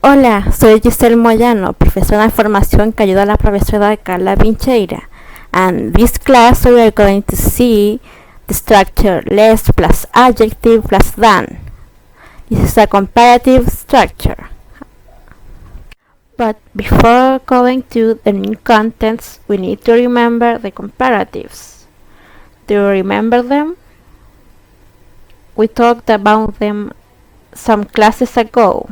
Hola, soy Giselle Moyano, profesora de formación que ayuda a la profesora Carla Pincheira. And this class we are going to see the structure less plus adjective plus than. This is a comparative structure. But before going to the new contents, we need to remember the comparatives. Do you remember them? We talked about them some classes ago.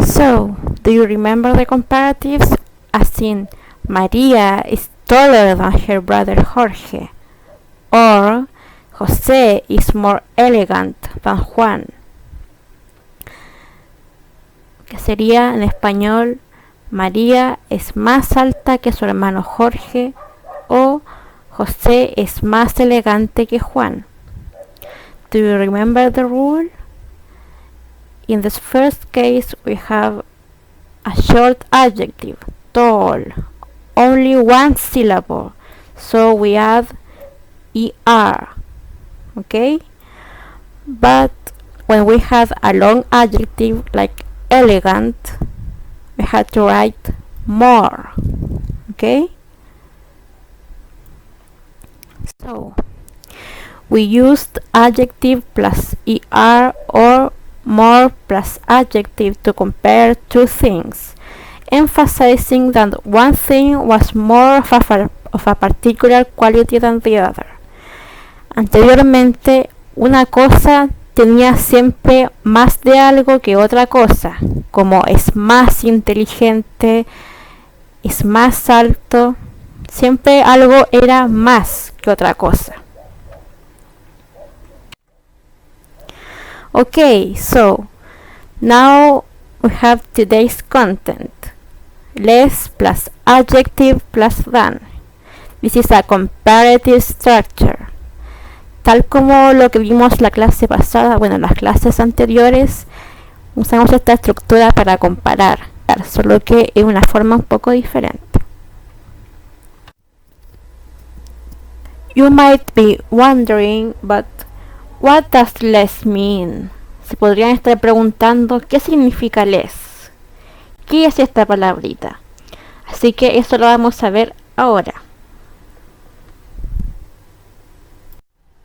So, do you remember the comparatives? As in, Maria is taller than her brother Jorge, or José is more elegant than Juan. Que sería en español, María es más alta que su hermano Jorge, o José es más elegante que Juan. Do you remember the rule? In this first case, we have a short adjective, tall, only one syllable, so we add er, okay? But when we have a long adjective like elegant, we have to write more, okay? So, we used adjective plus er or more plus adjective to compare two things, emphasizing that one thing was more of a particular quality than the other. Anteriormente, una cosa tenía siempre más de algo que otra cosa, como es más inteligente, es más alto, siempre algo era más que otra cosa. Okay, so now we have today's content. Less plus adjective plus than. This is a comparative structure. Tal como lo que vimos la clase pasada, bueno, en las clases anteriores, usamos esta estructura para comparar, solo que en una forma un poco diferente. You might be wondering, but what does less mean? Se podrían estar preguntando qué significa less. ¿Qué es esta palabrita? Así que eso lo vamos a ver ahora.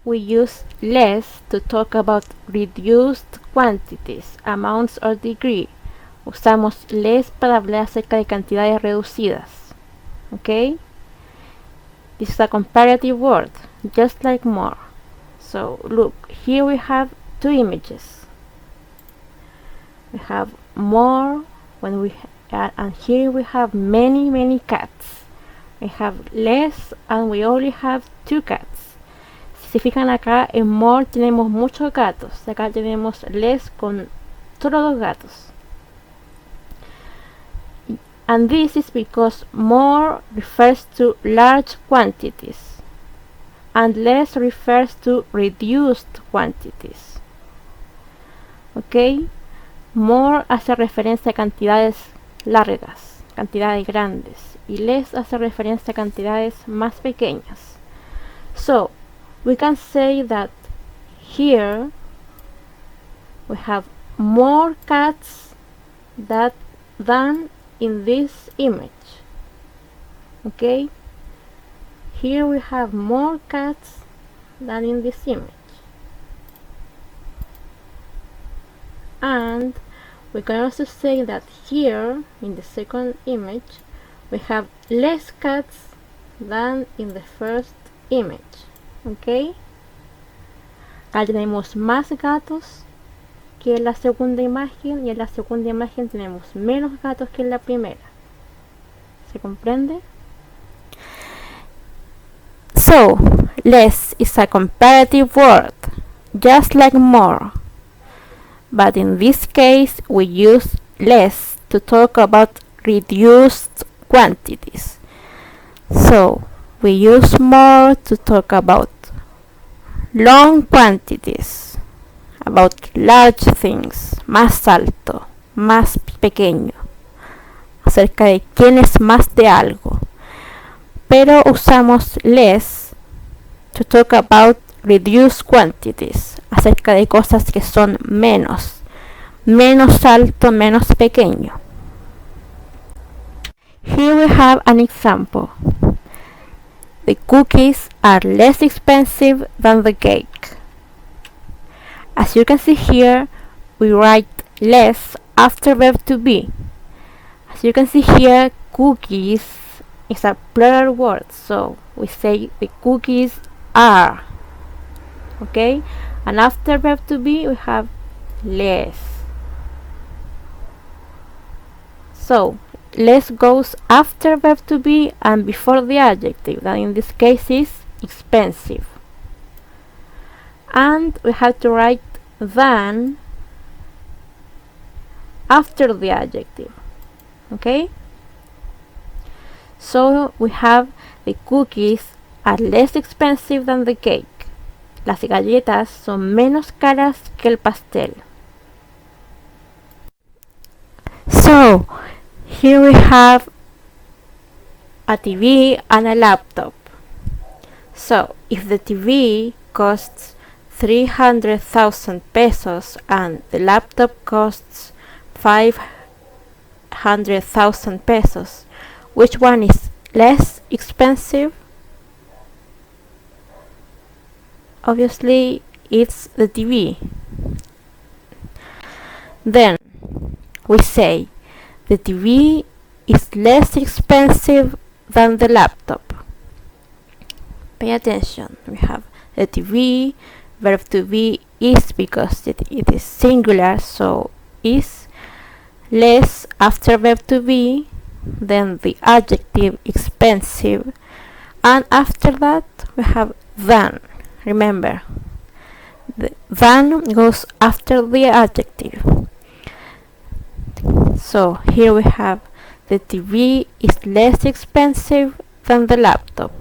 We use less to talk about reduced quantities, amounts or degree. Usamos less para hablar acerca de cantidades reducidas. Okay? This is a comparative word, just like more. So look, here we have two images. We have more and here we have many cats. We have less and we only have two cats. Si se fijan acá en more tenemos muchos gatos. Acá tenemos less con solo dos gatos. And this is because more refers to large quantities and less refers to reduced quantities. Ok, more hace referencia a cantidades largas, cantidades grandes, y less hace referencia a cantidades más pequeñas. So, we can say that here we have more cats than in this image. Okay? Here we have more cats than in this image. And we can also say that here, in the second image, we have less cats than in the first image. ¿Ok? Acá tenemos más gatos que en la segunda imagen y en la segunda imagen tenemos menos gatos que en la primera. ¿Se comprende? So, less is a comparative word, just like more. But in this case, we use less to talk about reduced quantities. So, we use more to talk about long quantities, about large things, más alto, más pequeño, acerca de quién es más de algo. Pero usamos less to talk about reduced quantities, acerca de cosas que son menos, menos alto, menos pequeño. Here we have an example. The cookies are less expensive than the cake. As you can see here, we write less after verb to be. As you can see here, cookies is a plural word, so we say the cookies are. Okay? And after verb to be, we have less. So, less goes after verb to be and before the adjective, that in this case is expensive. And we have to write than after the adjective. Okay? So we have the cookies are less expensive than the cake. Las galletas son menos caras que el pastel. So, here we have a TV and a laptop. So, if the TV costs 300,000 pesos and the laptop costs 500,000 pesos, which one is less expensive? Obviously, it's the TV. Then, we say the TV is less expensive than the laptop. Pay attention. We have the TV, verb to be is because it is singular, so is less after verb to be, then the adjective expensive, and after that we have than. Remember, the than goes after the adjective. So here we have the TV is less expensive than the laptop.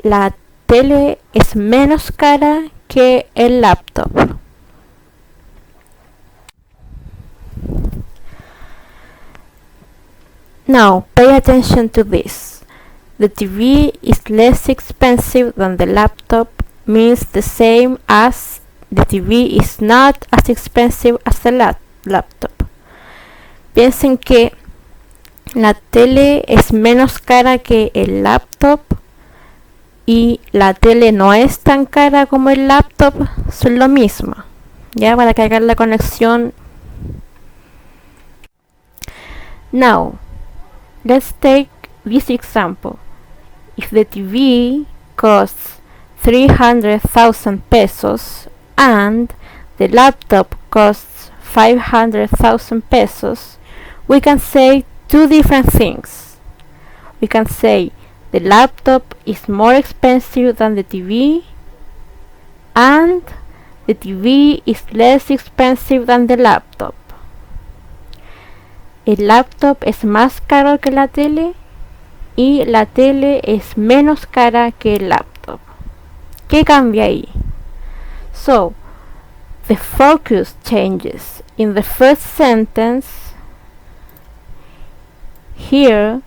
La tele es menos cara que el laptop. Now pay attention to this. The TV is less expensive than the laptop means the same as the TV is not as expensive as the laptop. Piensen que la tele es menos cara que el laptop y la tele no es tan cara como el laptop, son lo mismo. Ya, para que hagan la conexión. Now, let's take this example. If the TV costs 300,000 pesos and the laptop costs 500,000 pesos, we can say two different things. We can say the laptop is more expensive than the TV and the TV is less expensive than the laptop. El laptop es más caro que la tele y la tele es menos cara que el laptop. ¿Qué cambia ahí? So, the focus changes. In the first sentence, here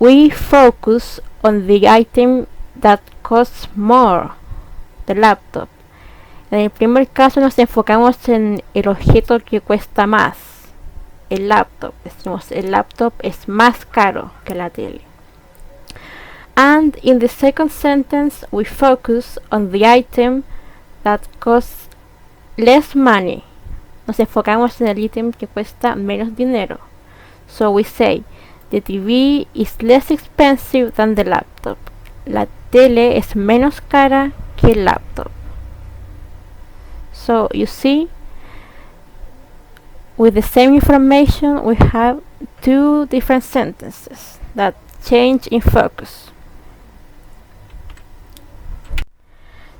we focus on the item that costs more, the laptop. En el primer caso nos enfocamos en el objeto que cuesta más, el laptop. Decimos el laptop es más caro que la tele. And in the second sentence we focus on the item that costs less money. Nos enfocamos en el ítem que cuesta menos dinero. So we say the TV is less expensive than the laptop. La tele es menos cara que el laptop. So you see, with the same information we have two different sentences that change in focus.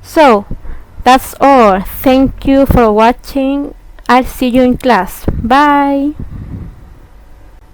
So that's all. Thank you for watching. I'll see you in class. Bye.